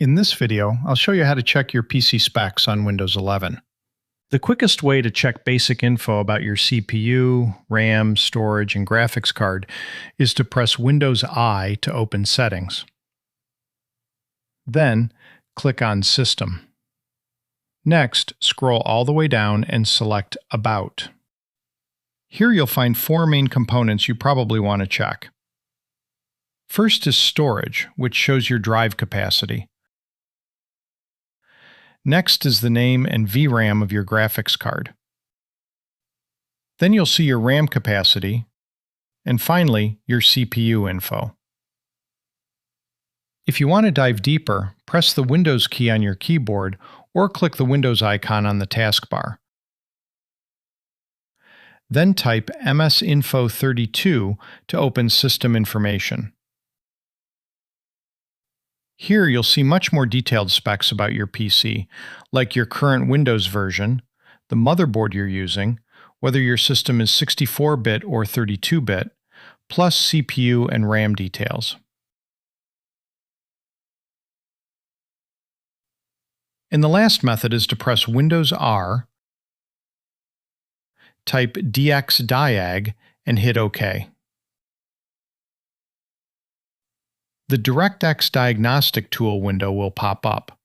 In this video, I'll show you how to check your PC specs on Windows 11. The quickest way to check basic info about your CPU, RAM, storage, and graphics card is to press Windows I to open Settings. Then, click on System. Next, scroll all the way down and select About. Here you'll find four main components you probably want to check. First is Storage, which shows your drive capacity. Next is the name and VRAM of your graphics card. Then you'll see your RAM capacity, and finally, your CPU info. If you want to dive deeper, press the Windows key on your keyboard or click the Windows icon on the taskbar. Then type msinfo32 to open System Information. Here you'll see much more detailed specs about your PC, like your current Windows version, the motherboard you're using, whether your system is 64-bit or 32-bit, plus CPU and RAM details. And the last method is to press Windows R, type dxdiag, and hit OK. The DirectX Diagnostic Tool window will pop up.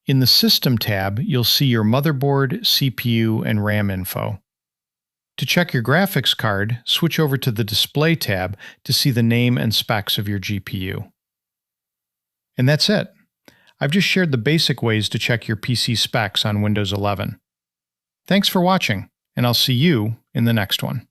In the System tab, you'll see your motherboard, CPU, and RAM info. To check your graphics card, switch over to the Display tab to see the name and specs of your GPU. And that's it. I've just shared the basic ways to check your PC specs on Windows 11. Thanks for watching, and I'll see you in the next one.